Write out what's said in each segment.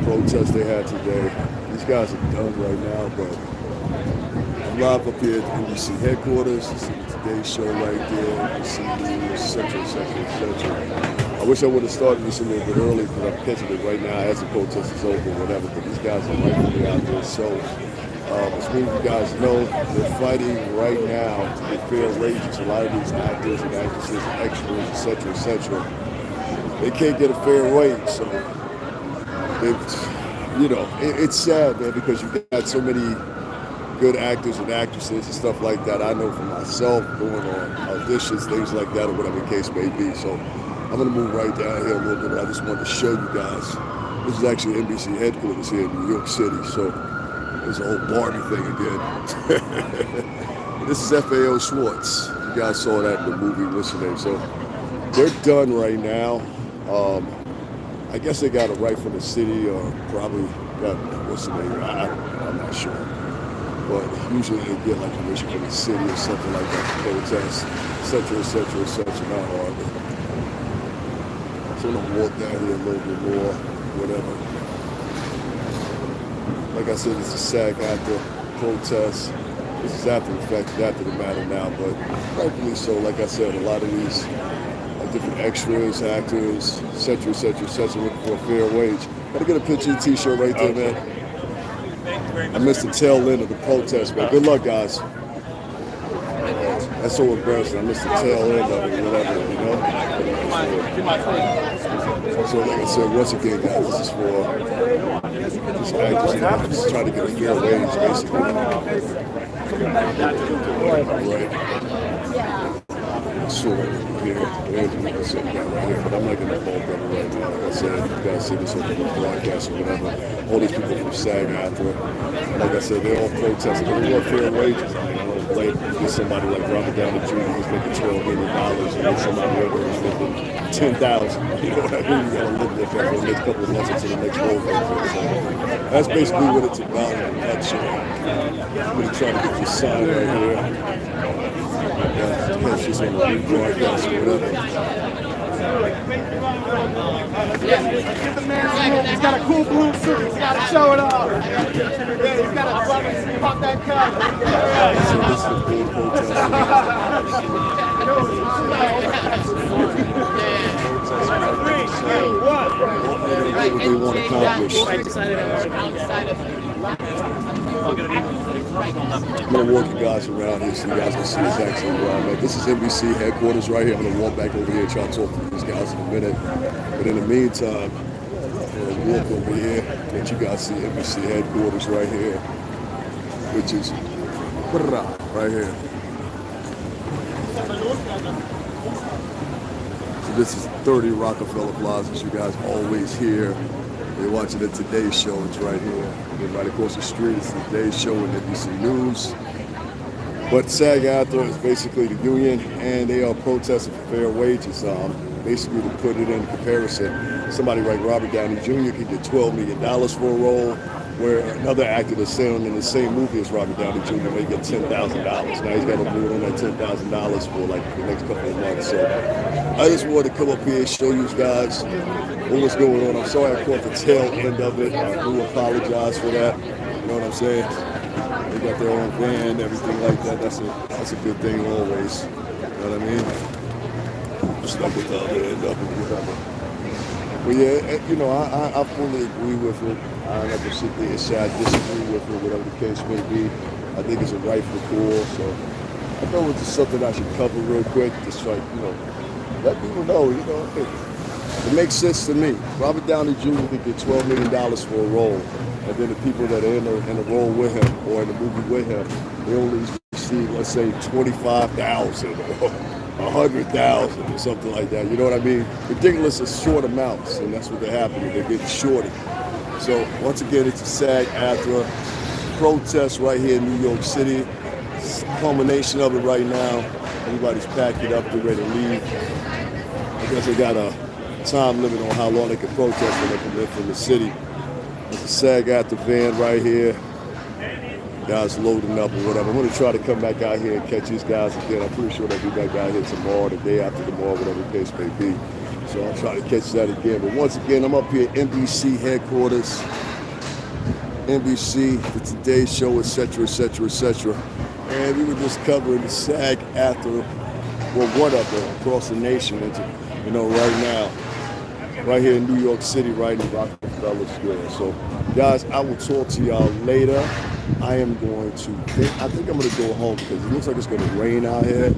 protest they had today. These guys are done right now, but I'm live up here at the NBC headquarters. This is the Today Show right there. NBC News, etc. I wish I would have started this a little bit early because I'm catching it right now as the protest is over, whatever. But these guys are rightfully out there. So, as many of you guys know, they're fighting right now to get fair wages. A lot of these actors and actresses, extras, etc. They can't get a fair wage. So, it's sad, man, because you got so many good actors and actresses and stuff like that. I know for myself, going on auditions, things like that, or whatever the case may be. So I'm going to move right down here a little bit, but I just wanted to show you guys. This is actually NBC headquarters here in New York City. So there's a whole Barbie thing again. This is FAO Schwartz. You guys saw that in the movie, what's the name? So they're done right now. I guess they got a right from the city, or probably got, what's the name? I'm not sure. But usually they get like permission from the city or something like that to protest, etc. Not hard. So I'm gonna walk down here a little bit more, whatever. Like I said, it's a SAG after protest. This is after the fact, after the matter now, but rightfully so. Like I said, a lot of these different extras, actors, etc. looking for a fair wage. Gotta get a picture of the t-shirt right there, man. I missed the tail end of the protest, man. Good luck, guys. That's so embarrassing. I missed the tail end of it, whatever, you know? So, like I said, once again, guys, this is for just actors, just trying to get a fair wage, basically. Right. So, here, there's a guy right here, but I'm not going to fall brother right now. Like I said, you guys see this on the broadcast or whatever. All these people from SAG AFTRA, like I said, they're all protesting. They want fair wages. I mean, I don't blame get somebody like Robert Downey Jr. who's making $12 million and then somebody over who's making $10,000. You know what I mean? You got to live with that for the next couple of months until the next role comes in. So that's basically what it's about in a nutshell. I'm going to try to get this sign right here. Catch this on the broadcast or whatever. Give the man, he's got a cool blue suit, he's got to show it off. Yeah, he's got to pop that collar. So this is the full protest. What they want to accomplish. I'm going to walk you guys around here so you guys can see exactly where I'm at. This is NBC headquarters right here. I'm going to walk back over here and try to talk to these guys in a minute. But in the meantime, I'm going to walk over here and let you guys see NBC headquarters right here, which is right here. So this is 30 Rockefeller Plaza, as you guys always hear. You're watching the Today Show, it's right here. Right across the street, it's the Today Show and NBC News. But SAG AFTRA is basically the union, and they are protesting for fair wages. Basically, to put it in comparison, somebody like Robert Downey Jr. can get $12 million for a role, where another actor that's staying in the same movie as Robert Downey Jr. may get $10,000. Now he's got to move on that $10,000 for like the next couple of months. So I just wanted to come up here and show you guys what was going on. I'm sorry I caught the tail end of it. I do apologize for that. You know what I'm saying? They got their own van, everything like that. That's a good thing always. You know what I mean? Just like with the other end of it, whatever. But yeah, you know, I fully agree with it. I don't have to sit there and say I disagree with it, whatever the case may be. I think it's a rightful call. So I know it's just something I should cover real quick. Just like, you know, let people know, you know, it makes sense to me. Robert Downey Jr. could get $12 million for a role, and then the people that are in the role with him or in the movie with him, they only receive, let's say, $25,000 or $100,000 or something like that. You know what I mean? Ridiculous is short amounts, and that's what they're happening. They're getting shorted. So once again, it's a SAG AFTRA protest right here in New York City. It's the culmination of it right now. Everybody's packed it up, they're ready to leave. I guess they got a time limit on how long they can protest when they come in from the city. There's a SAG AFTRA van right here. Guys loading up or whatever. I'm going to try to come back out here and catch these guys again. I'm pretty sure they'll be back out here tomorrow, the day after tomorrow, whatever the case may be. So I'll try to catch that again. But once again, I'm up here at NBC headquarters. NBC, the Today Show, etc., etc., etc. And we were just covering the SAG AFTRA, well, what up there across the nation, you know, right now, right here in New York City, right in Rockefeller Square. So, guys, I will talk to y'all later. I think I'm going to go home because it looks like it's going to rain out here.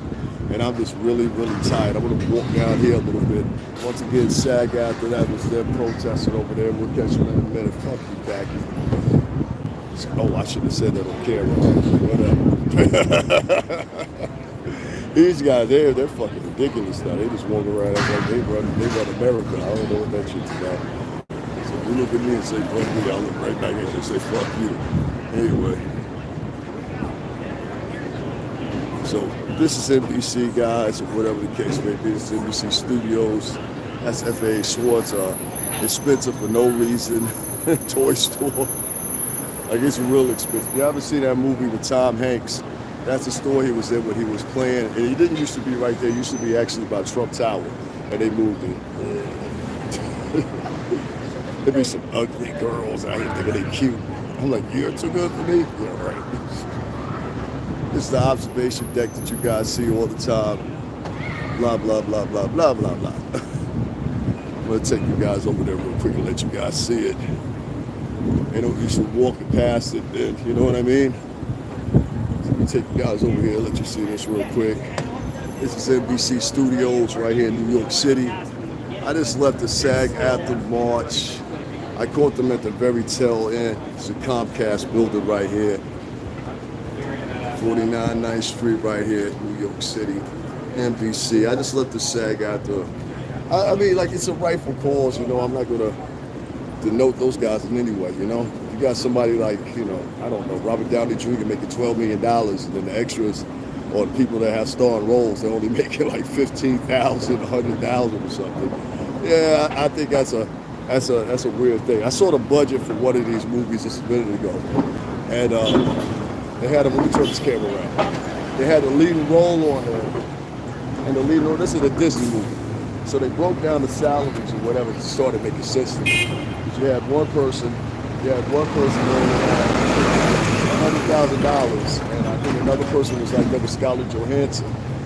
And I'm just really, really tired. I'm going to walk down here a little bit. Once again, SAG AFTRA, that was their protesting over there. We'll catch them in a minute. Fuck you, Becky. Oh, I should have said that on camera. Whatever. These guys, they're fucking ridiculous now. They just walk around like they run America. I don't know what that shit's about. So if you look at me and say, fuck me, I'll look right back at you and say, fuck you. Anyway. So this is NBC, guys, or whatever the case may be. It's NBC Studios. That's F.A. Schwartz. Expensive for no reason. Toy store. Like, it's real expensive. You ever see that movie with Tom Hanks? That's the store he was in when he was playing. And he didn't used to be right there. It used to be actually by Trump Tower. And they moved it. There'd be some ugly girls out here thinking they cute. I'm like, you're too good for me? Yeah, right. It's the observation deck that you guys see all the time. Blah, blah, blah, blah, blah, blah, blah. I'm going to take you guys over there real quick and let you guys see it. You know, you should walk past it, then, you know what I mean? So let me take you guys over here and let you see this real quick. This is NBC Studios right here in New York City. I just left the SAG AFTRA March. I caught them at the very tail end. It's a Comcast building right here. 49 9th Street right here in New York City. NBC. I just left the SAG AFTRA. I mean, like, it's a rightful cause, you know. I'm not going to denote those guys in any way, you know. You got somebody like, you know, I don't know, Robert Downey Jr. making $12 million, and then the extras or the people that have starring roles, they're only making like $15,000, $100,000 or something. Yeah, I think that's a weird thing. I saw the budget for one of these movies just a minute ago, and they had let me turn this camera around. They had a leading role on there, and the leading role. This is a Disney movie, so they broke down the salaries or whatever to start to make it sense to me. You had one person earning $100,000, and I think another person was like maybe Scarlett Johansson.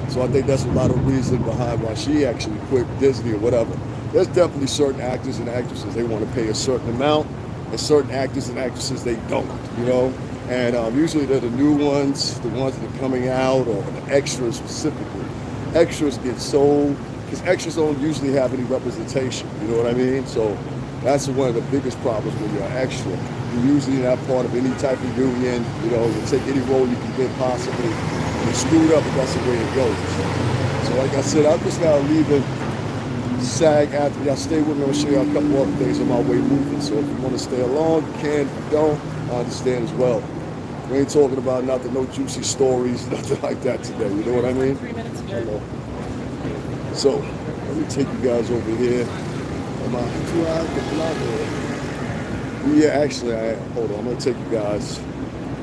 So I think that's a lot of reason behind why she actually quit Disney or whatever. There's definitely certain actors and actresses they want to pay a certain amount, and certain actors and actresses they don't, you know. And usually they're the new ones, the ones that are coming out, or the extras specifically. Extras get sold because extras don't usually have any representation. You know what I mean? So that's one of the biggest problems when you're an extra. You're usually not part of any type of union. You know, you take any role you can get possibly. You're screwed up, but that's the way it goes. So like I said, I'm just now leaving SAG AFTRA. Y'all stay with me. I'm going to show you a couple other things on my way moving. So if you want to stay along, you can. If you don't, I understand as well. We ain't talking about nothing, no juicy stories, nothing like that today. You know what I mean? 3 minutes. Hello. So let me take you guys over here. Yeah, actually, hold on. I'm gonna take you guys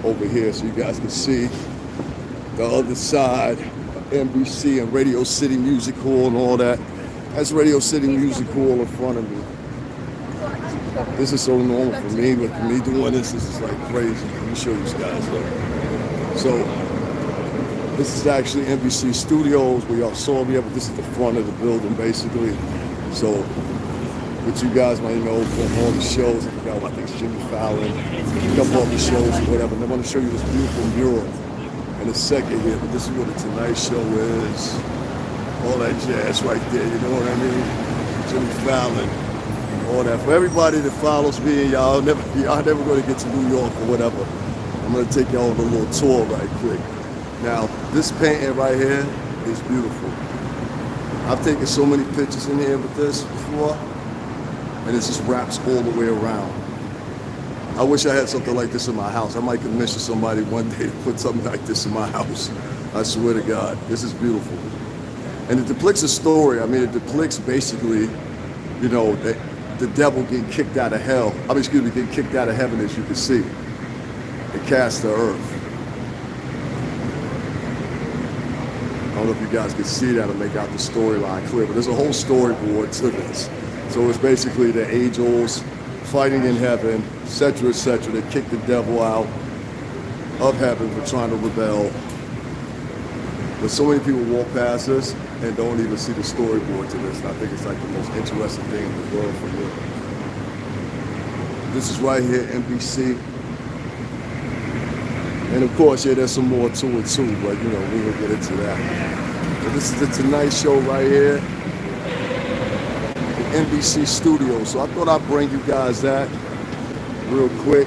over here so you guys can see the other side of NBC and Radio City Music Hall and all that. That's Radio City Music Hall in front of me. This is so normal for me, but for me doing this is like crazy. Let me show you guys though. So this is actually NBC Studios where y'all saw me, but this is the front of the building basically. So with you guys might know from all the shows, I think it's Jimmy Fallon, a couple of the shows or whatever. And I want to show you this beautiful mural in a second here, but this is what the Tonight Show is. All that jazz right there, you know what I mean? Jimmy Fallon. All that. For everybody that follows me, y'all never going to get to New York or whatever. I'm going to take y'all on a little tour right quick. Now, this painting right here is beautiful. I've taken so many pictures in here with this before, and it just wraps all the way around. I wish I had something like this in my house. I might commission somebody one day to put something like this in my house. I swear to God, this is beautiful. And it depicts a story. I mean, it depicts basically, you know, the devil getting kicked out of hell. Getting kicked out of heaven, as you can see. And cast to earth. I don't know if you guys can see that or make out the storyline clear, but there's a whole storyboard to this. So it's basically the angels fighting in heaven, etc., etc. They kick the devil out of heaven for trying to rebel. But so many people walk past this and don't even see the storyboard to this. And I think it's like the most interesting thing in the world for me. This is right here, NBC. And of course, yeah, there's some more to it too, but you know, we will get into that. But this is the Tonight Show right here, the NBC studio. So I thought I'd bring you guys that real quick.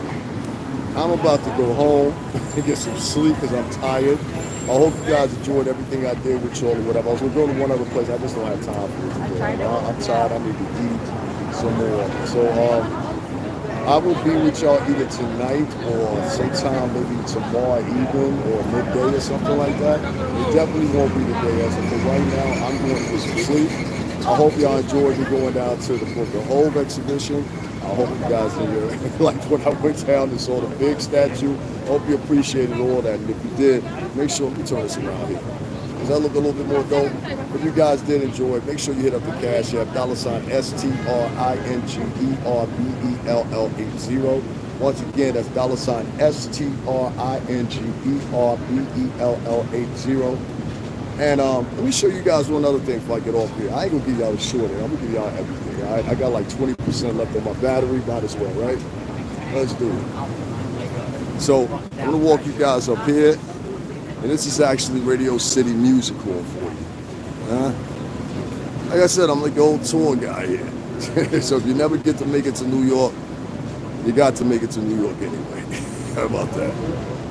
I'm about to go home and get some sleep because I'm tired. I hope you guys enjoyed everything I did with y'all or whatever. I was gonna go to one other place. I just don't have time for it today. I'm tired. I need to eat some more. So I will be with y'all either tonight or sometime maybe tomorrow evening or midday or something like that. It definitely won't be today as of right now. I'm going to get some sleep. I hope y'all enjoyed me going down to the Book of Hove exhibition. I hope you guys like when I went down and saw the big statue. I hope you appreciated all that. And if you did, make sure you turn this around here. Does that look a little bit more dope? If you guys did enjoy it, make sure you hit up the Cash App, $STRINGERBELL80. Once again, that's $STRINGERBELL80. And let me show you guys one other thing before I get off here. I ain't gonna give y'all a short end. I'm gonna give y'all everything. All right? I got like 20% left on my battery. Might as well, right? Let's do it. So I'm gonna walk you guys up here. And this is actually Radio City Music Hall for you. Like I said, I'm like the old tour guy here. So if you never get to make it to New York, you got to make it to New York anyway. How about that?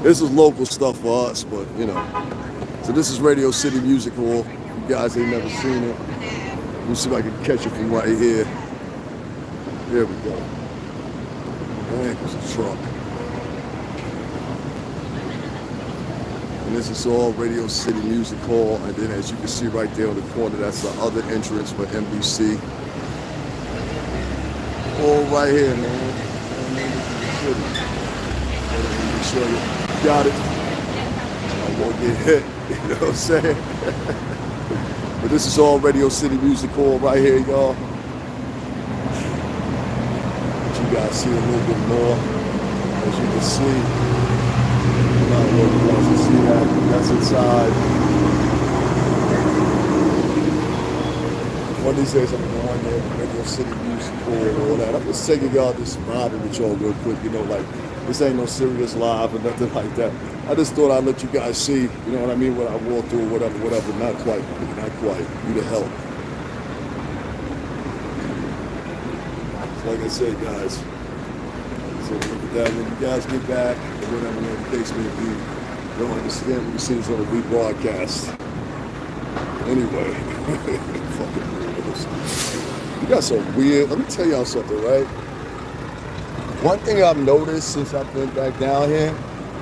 This is local stuff for us, but you know. So this is Radio City Music Hall. You guys ain't never seen it. Let me see if I can catch it from right here. There we go. Man, there's a truck. And this is all Radio City Music Hall. And then as you can see right there on the corner, that's the other entrance for NBC. All right here, man. Let me show you. Got it. I won't get hit. You know what I'm saying? But this is all Radio City Music Hall right here, y'all. Let you guys see a little bit more. As you can see. You guys can see that. That's inside. One of these days I'm going to go on there with Radio City Music Hall and all that. I'm just taking y'all this vibing with y'all real quick, you know, like this ain't no serious live or nothing like that. I just thought I'd let you guys see, you know what I mean, what I walk through, whatever. Not quite. You the hell. So like I said, guys, so look at that. When you guys get back, or whatever the case may be, you don't understand what you see is on a rebroadcast. Anyway, fucking weirdos. You got some weird, let me tell y'all something, right? One thing I've noticed since I've been back down here,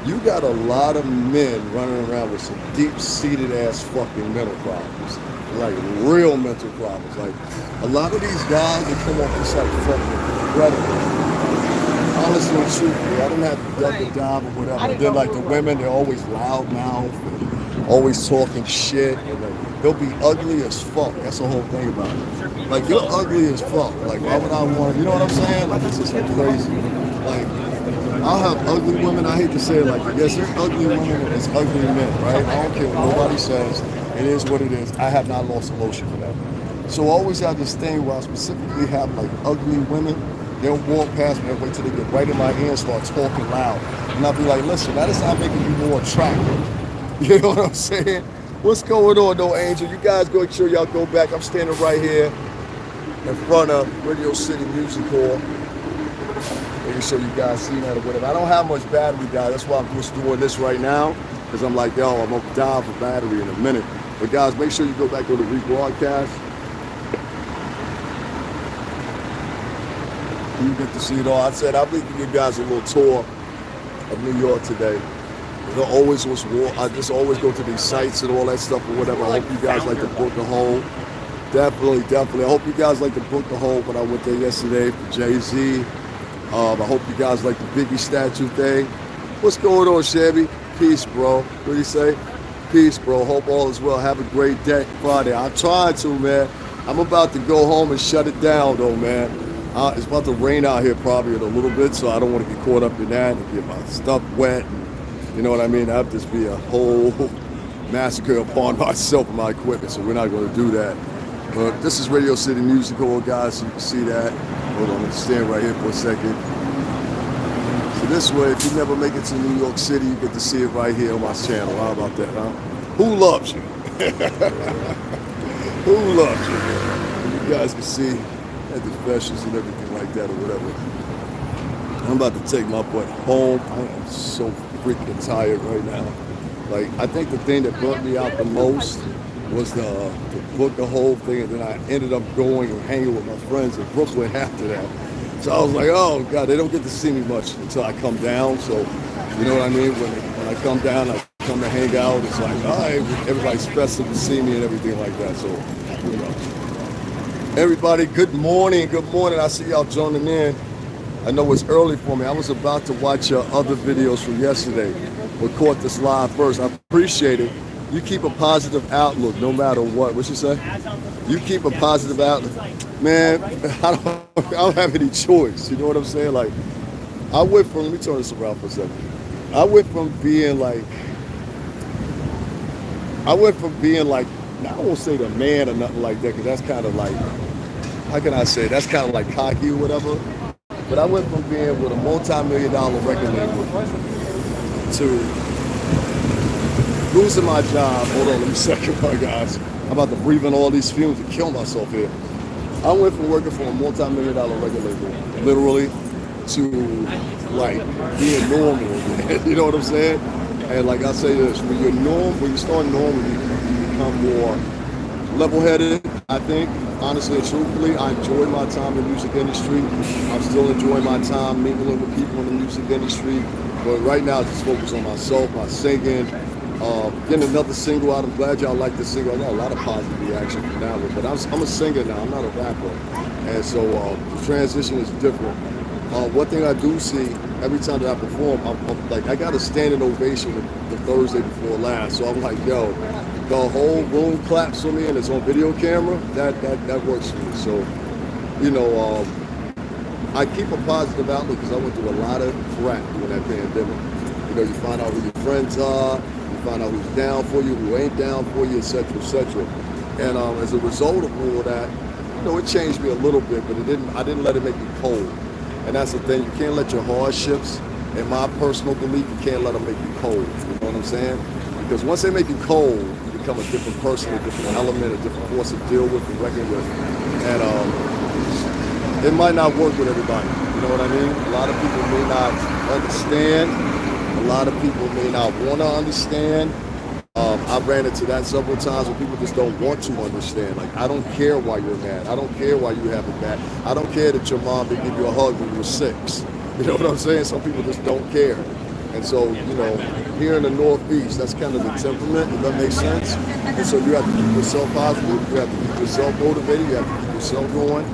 you got a lot of men running around with some deep-seated ass fucking mental problems. Like real mental problems. Like a lot of these guys, they come off just like fucking incredible. Honestly and truthfully, I don't have to duck a dive or whatever. And then like the women, they're always loudmouth and always talking shit. And like, they'll be ugly as fuck. That's the whole thing about it. Like you're ugly as fuck. Like why would I want, you know what I'm saying? Like it's just like crazy. Like I'll have ugly women, I hate to say it like that. Yes, there's ugly women and there's ugly men, right? I don't care what nobody says. It is what it is. I have not lost emotion for that. So I always have this thing where I specifically have like ugly women. They'll walk past me and wait till they get right in my ear and start talking loud. And I'll be like, listen, that is not making you more attractive. You know what I'm saying? What's going on though, Angel? You guys go make sure y'all go back. I'm standing right here in front of Radio City Music Hall. Making sure you guys see that or whatever. I don't have much battery, guys. That's why I'm just doing this right now. Because I'm like, yo, I'm going to die for battery in a minute. But guys, make sure you go back to the rebroadcast. You get to see it all. I said, I'll give you guys a little tour of New York today. I just always go to these sites and all that stuff or whatever. I hope you guys like the Book of Hove. Definitely. I hope you guys like the Book of Hove when I went there yesterday for Jay-Z. I hope you guys like the Biggie statue thing. What's going on, Shabby? Peace, bro. What do you say? Peace, bro. Hope all is well. Have a great day, Friday. I'm trying to, man. I'm about to go home and shut it down, though, man. It's about to rain out here probably in a little bit, so I don't want to get caught up in that and get my stuff wet. And, you know what I mean? That'd just be a whole massacre upon myself and my equipment, so we're not going to do that. But this is Radio City Music Hall, guys, so you can see that. Hold on, let's stand right here for a second. So this way, if you never make it to New York City, you get to see it right here on my channel. How about that, huh? Who loves you? Who loves you? And you guys can see at the specials and everything like that or whatever. I'm about to take my butt home. I am so freaking tired right now. Like, I think the thing that burnt me out the most was to book the whole thing, and then I ended up going and hanging with my friends in Brooklyn after that. So I was like, oh God, they don't get to see me much until I come down. So, you know what I mean? When I come down, I come to hang out. It's like, all right, everybody's festive to see me and everything like that. So, you know. Everybody, good morning. Good morning. I see y'all joining in. I know it's early for me. I was about to watch your other videos from yesterday, but caught this live first. I appreciate it. You keep a positive outlook no matter what. What you say? You keep a positive outlook. Man, I don't have any choice. You know what I'm saying? Like, I went from, let me turn this around for a second. I went from being like, I won't say the man or nothing like that, because that's kind of like, how can I say, that's kind of like cocky or whatever. But I went from being with a multi-million-dollar record label to losing my job. Hold on, let me second my guys. I'm about to breathe in all these fumes and kill myself here. I went from working for a multi-million-dollar record label, literally, to like being normal. You know what I'm saying? And like I say this, when you start normal, you become more level-headed. I think, honestly and truthfully, I enjoy my time in the music industry. I'm still enjoying my time mingling with people in the music industry. But right now, I just focus on myself, my singing. Getting another single out. I'm glad y'all like this single. I got a lot of positive reaction from that one. But I'm a singer now. I'm not a rapper. And so the transition is different. One thing I do see every time that I perform, I'm like, I got a standing ovation the Thursday before last. So I'm like, yo, the whole room claps for me and it's on video camera. That works for me. So, you know, I keep a positive outlook because I went through a lot of crap during that pandemic. You know, you find out who your friends are, you find out who's down for you, who ain't down for you, etc., etc. And as a result of all of that, you know, it changed me a little bit, but I didn't let it make me cold. And that's the thing, you can't let your hardships, in my personal belief, you can't let them make you cold. You know what I'm saying? Because once they make you cold, you become a different person, a different element, a different force to deal with and reckon with. And it might not work with everybody. You know what I mean? A lot of people may not understand. A lot of people may not want to understand. I've ran into that several times where people just don't want to understand. Like, I don't care why you're mad. I don't care why you have it bad. I don't care that your mom didn't give you a hug when you were 6. You know what I'm saying? Some people just don't care. And so, you know, here in the Northeast, that's kind of the temperament, if that makes sense. And so you have to keep yourself positive. You have to keep yourself motivated. You have to keep yourself going.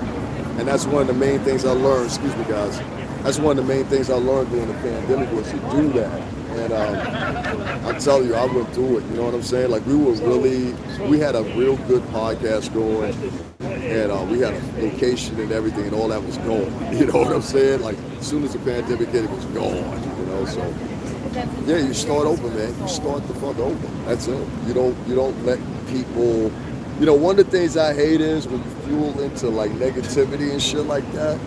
And that's one of the main things I learned. Excuse me, guys. That's one of the main things I learned during the pandemic was to do that. And I'm telling you, I went through it. You know what I'm saying? Like, we had a real good podcast going, and we had a location and everything, and all that was gone. You know what I'm saying? Like, as soon as the pandemic hit, it was gone. You know, so yeah, you start over, man. You start the fuck over. That's it. You don't let people. You know, one of the things I hate is when you fuel into like negativity and shit like that,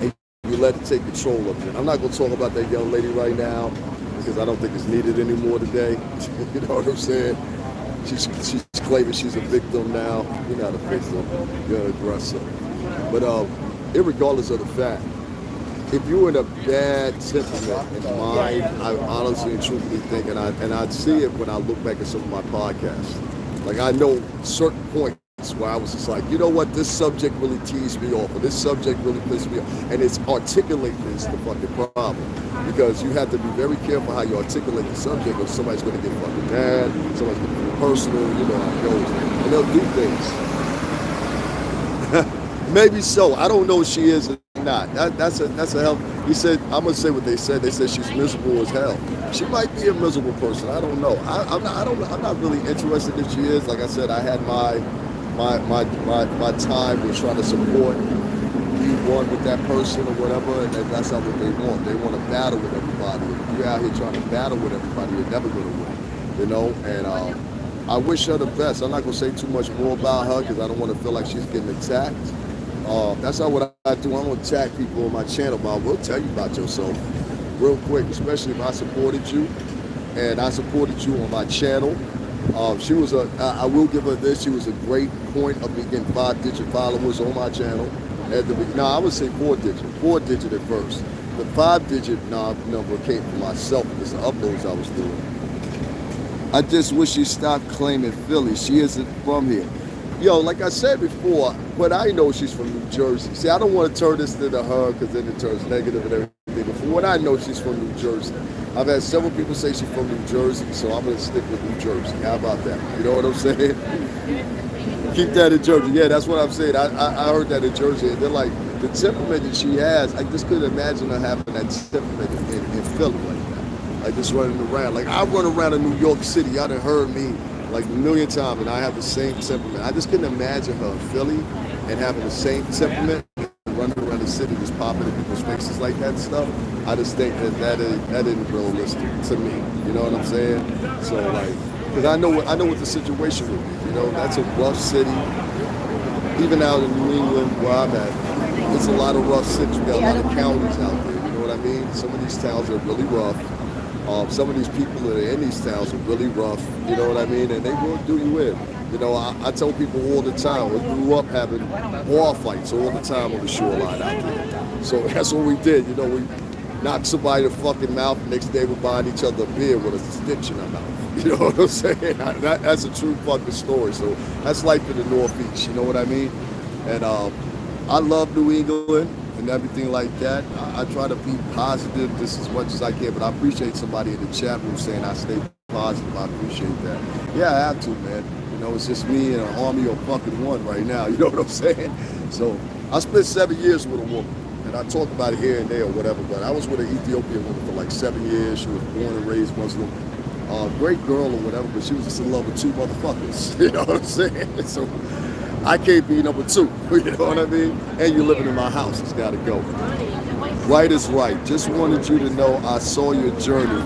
and you let it take control of it. I'm not gonna talk about that young lady right now, because I don't think it's needed anymore today. You know what I'm saying? She's claiming she's a victim now. You're not a victim, you're an aggressor. But irregardless of the fact, if you're in a bad temperament in mind, I honestly and truthfully think, and I see it when I look back at some of my podcasts. Like, I know certain points where I was just like, you know what, this subject really teased me off, or this subject really pissed me off. And it's articulating is the fucking problem. Because you have to be very careful how you articulate the subject, or somebody's going to get fucking mad, somebody's going to get personal, you know how it goes. And they'll do things. Maybe so. I don't know if she is or not. That's a help. He said, I'm gonna say what they said. They said she's miserable as hell. She might be a miserable person. I don't know. I'm not really interested if she is. Like I said, I had my time with trying to support you one with that person or whatever, and that's not what they want. They want to battle with everybody. And if you're out here trying to battle with everybody, you're never gonna win. You know, and I wish her the best. I'm not gonna say too much more about her because I don't want to feel like she's getting attacked. That's not what I do. I don't attack people on my channel, but I will tell you about yourself real quick, especially if I supported you and I supported you on my channel. She was I will give her this, she was a great point of me getting 5-digit followers on my channel. I would say 4-digit at first. The 5-digit number came from myself because the uploads I was doing. I just wish she stopped claiming Philly. She isn't from here. Yo, like I said before, but I know she's from New Jersey. See, I don't want to turn this into her because then it turns negative and everything. But from what I know, she's from New Jersey. I've had several people say she's from New Jersey, so I'm going to stick with New Jersey. How about that? You know what I'm saying? Keep that in Jersey. Yeah, that's what I'm saying. I heard that in Jersey. And they're like, the temperament that she has, I just couldn't imagine her having that temperament in Philly like that. Like just running around. Like I run around in New York City. Y'all done heard me like a million times, and I have the same temperament. I just couldn't imagine her in Philly and having the same temperament, running around the city, just popping in people's faces like that stuff. I just think that isn't realistic to me. You know what I'm saying? So like, because I know what the situation would be. You know, that's a rough city. Even out in New England, where I'm at, it's a lot of rough cities. We got a lot of counties out there. You know what I mean? Some of these towns are really rough. Some of these people that are in these towns are really rough, you know what I mean? And they will do you in. You know, I tell people all the time, we grew up having war fights all the time on the shoreline out there. So that's what we did. You know, we knocked somebody in the fucking mouth, the next day we're buying each other a beer with a stitch in our mouth. You know what I'm saying? That's a true fucking story. So that's life in the Northeast, you know what I mean? And I love New England and everything like that. I try to be positive just as much as I can, but I appreciate somebody in the chat room saying I stay positive. I appreciate that. Yeah, I have to, man. You know, it's just me and an army of fucking one right now. You know what I'm saying? So I spent 7 years with a woman, and I talk about it here and there or whatever, but I was with an Ethiopian woman for like 7 years. She was born and raised Muslim. Great girl or whatever, but she was just in love with 2 motherfuckers. You know what I'm saying? So I can't be number 2, you know what I mean? And you're living in my house, it's gotta go. Right is right. Just wanted you to know I saw your journey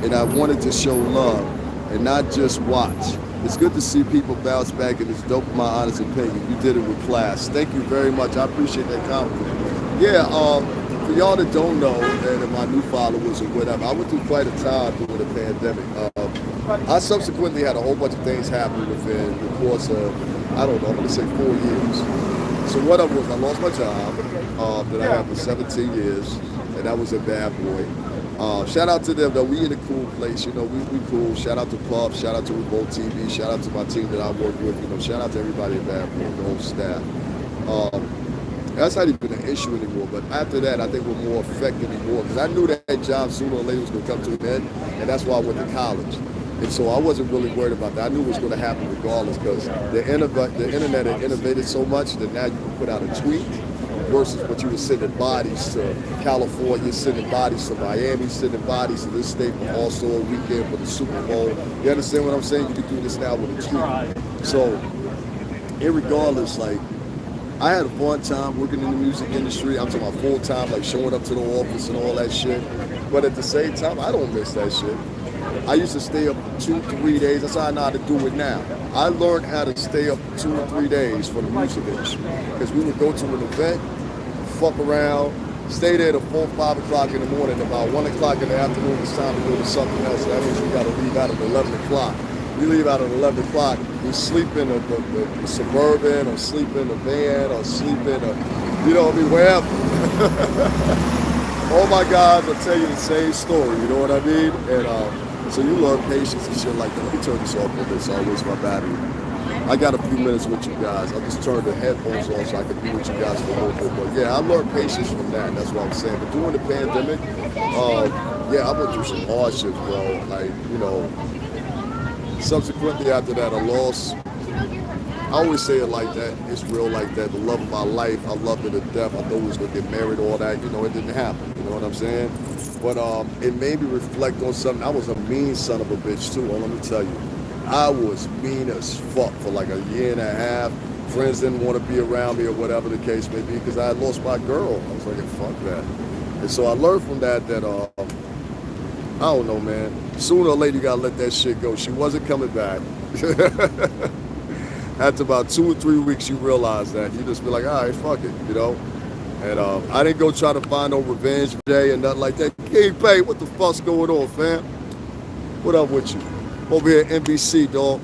and I wanted to show love and not just watch. It's good to see people bounce back and it's dope in my honest opinion. You did it with class. Thank you very much. I appreciate that compliment. Yeah, for y'all that don't know, and my new followers or whatever, I went through quite a time during the pandemic. I subsequently had a whole bunch of things happen within the course of, I don't know, I'm gonna say 4 years. So what I lost my job that I had for 17 years, and that was a bad boy. Shout out to them though, we in a cool place, you know, we cool. Shout out to Puff, shout out to Revolt TV, shout out to my team that I work with, you know, shout out to everybody at Bad Boy, the whole staff. That's not even an issue anymore, but after that, I think we're more affected anymore, because I knew that job sooner or later was gonna come to an end, and that's why I went to college. And so I wasn't really worried about that. I knew it was going to happen regardless because the internet had innovated so much that now you can put out a tweet versus what you were sending bodies to California, sending bodies to Miami, sending bodies to this state for All-Star Weekend for the Super Bowl. You understand what I'm saying? You can do this now with a tweet. So irregardless, like, I had a fun time working in the music industry. I'm talking about full time, like showing up to the office and all that shit. But at the same time, I don't miss that shit. I used to stay up 2-3 days. That's how I know how to do it now. I learned how to stay up 2 or 3 days for the music industry. Because we would go to an event, fuck around, stay there till 4, 5 o'clock in the morning. About 1 o'clock in the afternoon, it's time to go to something else. That means we got to leave out at 11 o'clock. We leave out at 11 o'clock. We sleep in the Suburban, or sleep in the van, or sleep in you know what I mean, wherever. All my guys will tell you the same story, you know what I mean? And so you learn patience and shit like that. Let me turn this off for this, I'll waste my battery. I got a few minutes with you guys. I'll just turn the headphones on so I can be with you guys for a little bit. But yeah, I learned patience from that, that's what I'm saying. But during the pandemic, yeah, I went through some hardships, bro. Like, you know, subsequently after that, I lost I always say it like that. It's real like that. The love of my life, I loved her to death. I thought we was gonna get married, all that. You know, it didn't happen. You know what I'm saying? But it made me reflect on something. I was a mean son of a bitch too. Well, let me tell you, I was mean as fuck for like a year and a half. Friends didn't want to be around me or whatever the case may be because I had lost my girl. I was like, fuck that. And so I learned from that I don't know, man. Sooner or later, you gotta let that shit go. She wasn't coming back. After about 2 or 3 weeks, you realize that. You just be like, all right, fuck it, you know? And I didn't go try to find no revenge day and nothing like that. King Pay, what the fuck's going on, fam? What up with you? Over here at NBC, dog.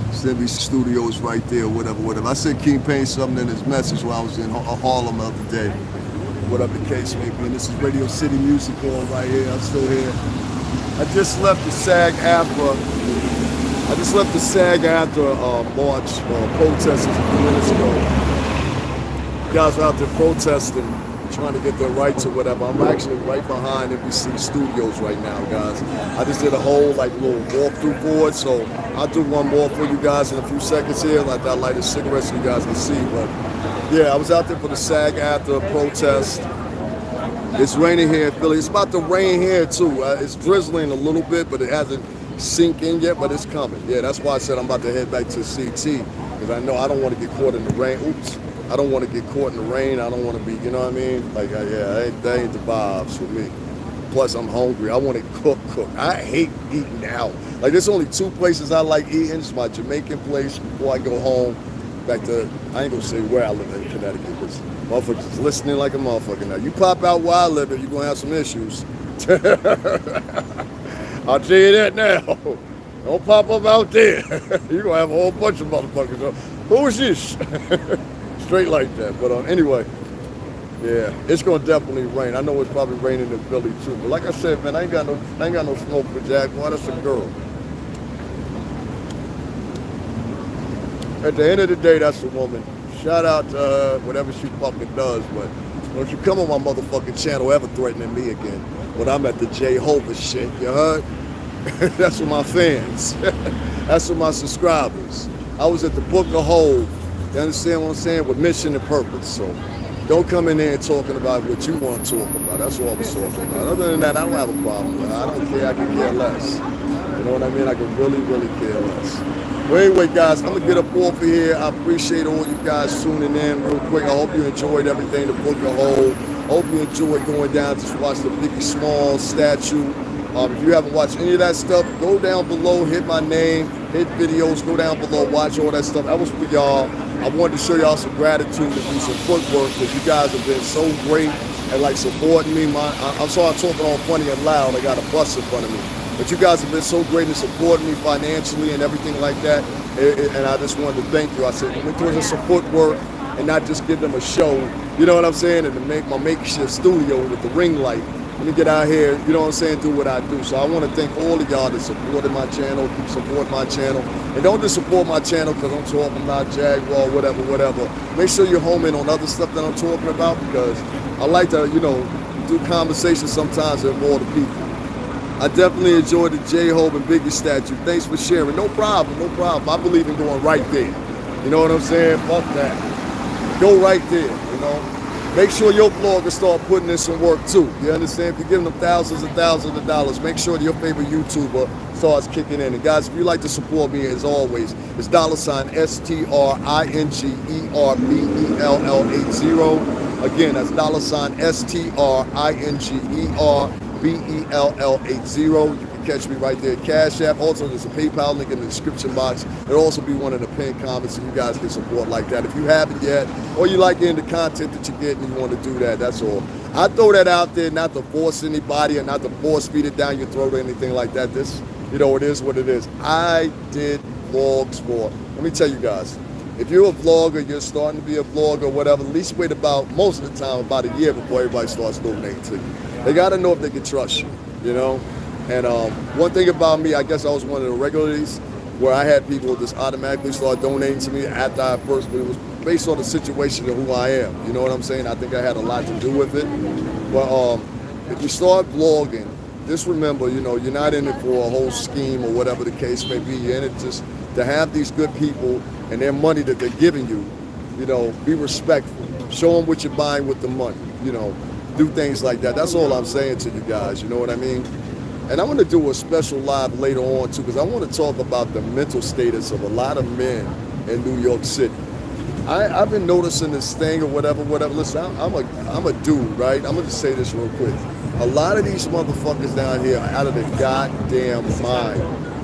It's NBC Studios right there, whatever. I sent King Payne something in his message while I was in Harlem the other day. Whatever the case may be. And this is Radio City Music Hall right here. I'm still here. I just left the SAG AFTRA. March protesters a few minutes ago. You guys are out there protesting, trying to get their rights or whatever. I'm actually right behind NBC Studios right now, guys. I just did a whole little walkthrough board, so I'll do one more for you guys in a few seconds here. Like I light a cigarette so you guys can see. But yeah, I was out there for the SAG AFTRA protest. It's raining here in Philly. It's about to rain here too. It's drizzling a little bit, but it hasn't sink in yet, but it's coming. Yeah, that's why I said I'm about to head back to CT because I know I don't want to get caught in the rain. Oops. I don't want to get caught in the rain. I don't want to be, you know what I mean? Like, that ain't the vibes for me. Plus, I'm hungry. I want to cook. I hate eating out. Like, there's only 2 places I like eating. It's my Jamaican place before I go home. Back to, I ain't gonna say where I live in Connecticut because motherfuckers listening like a motherfucker now. You pop out where I live and you're gonna have some issues. I'll tell you that now. Don't pop up out there. You're gonna have a whole bunch of motherfuckers. Who is this? Straight like that. But anyway, yeah, it's gonna definitely rain. I know it's probably raining in Philly too. But like I said, man, I ain't got no smoke for Jaguar. That's a girl. At the end of the day, that's a woman. Shout out to her, whatever she fucking does. But don't you come on my motherfucking channel ever threatening me again when I'm at the Jehovah shit. You heard? That's for my fans. That's for my subscribers. I was at the Book of Hove. You understand what I'm saying? With mission and purpose. So don't come in there and talking about what you want to talk about. That's what I was talking about. Other than that, I don't have a problem with it. I don't care. I can care less. You know what I mean? I can really, really care less. Well, anyway, guys, I'm going to get up off of here. I appreciate all you guys tuning in real quick. I hope you enjoyed everything, the Book of Hove. I hope you enjoyed going down to watch the Biggie Smalls statue. If you haven't watched any of that stuff, go down below, hit my name, hit videos, go down below, watch all that stuff. That was for y'all. I wanted to show y'all some gratitude and do some footwork because you guys have been so great and like supporting me. I'm sorry I'm talking all funny and loud. I got a bus in front of me. But you guys have been so great in supporting me financially and everything like that. And I just wanted to thank you. I said, we're doing some footwork and not just give them a show. You know what I'm saying? And to make my makeshift studio with the ring light. Let me get out here, you know what I'm saying, do what I do. So I want to thank all of y'all that supported my channel, keep supporting my channel. And don't just support my channel because I'm talking about Jaguar, whatever. Make sure you're homing on other stuff that I'm talking about because I like to, do conversations sometimes with all the people. I definitely enjoyed the J-Hope and Biggie statue. Thanks for sharing. No problem. I believe in going right there. You know what I'm saying? Fuck that. Go right there, Make sure your blogger start putting in some work too. You understand? If you're giving them thousands and thousands of dollars, make sure that your favorite YouTuber starts kicking in. And guys, if you'd like to support me, as always, it's $STRINGERBELL80. Again, that's $STRINGERBELL80. You can catch me right there at Cash App. Also, there's a PayPal link in the description box. There'll also be one in the pinned comments, so you guys can support like that. If you haven't yet, or you like the content that you get and you want to do that, that's all. I throw that out there not to force anybody or not to force feed it down your throat or anything like that. This, it is what it is. I did vlogs for, let me tell you guys, if you're a vlogger, you're starting to be a vlogger, whatever, at least wait most of the time, about a year before everybody starts donating to you. They got to know if they can trust you, And one thing about me, I guess I was one of the regulars where I had people just automatically start donating to me after I first, but it was based on the situation of who I am. You know what I'm saying? I think I had a lot to do with it. But if you start vlogging, just remember, you're not in it for a whole scheme or whatever the case may be. You're in it just to have these good people and their money that they're giving you, you know, be respectful. Show them what you're buying with the money, you know, do things like that. That's all I'm saying to you guys, you know what I mean? And I'm going to do a special live later on too, because I want to talk about the mental status of a lot of men in New York City. I've been noticing this thing or whatever. Listen, I'm a dude, right? I'm going to say this real quick. A lot of these motherfuckers down here are out of their goddamn mind.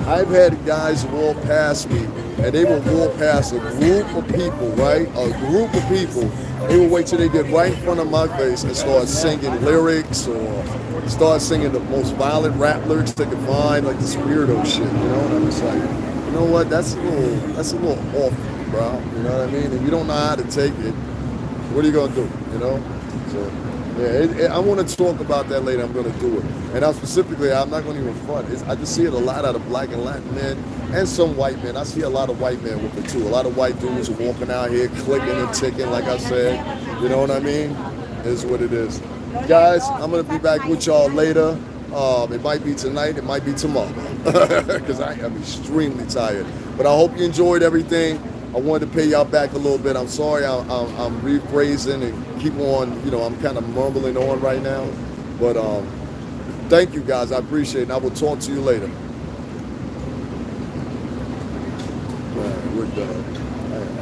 I've had guys walk past me, and they will walk past a group of people, right? A group of people. They will wait till they get right in front of my face and start singing lyrics or start singing the most violent rap lyrics they can find, like this weirdo shit, you know? And I'm just like, you know what? That's a little off, bro. You know what I mean? If you don't know how to take it, what are you gonna do? You know? So. Yeah, I want to talk about that later. I'm going to do it. And I'm not going to even front. I just see it a lot out of black and Latin men and some white men. I see a lot of white men with it too. A lot of white dudes are walking out here clicking and ticking, like I said. You know what I mean? It is what it is. Guys, I'm going to be back with y'all later. It might be tonight. It might be tomorrow. Because I am extremely tired. But I hope you enjoyed everything. I wanted to pay y'all back a little bit. I'm sorry I'm rephrasing and keep on, you know, I'm kind of mumbling on right now. But thank you guys. I appreciate it. And I will talk to you later. All right, we're done.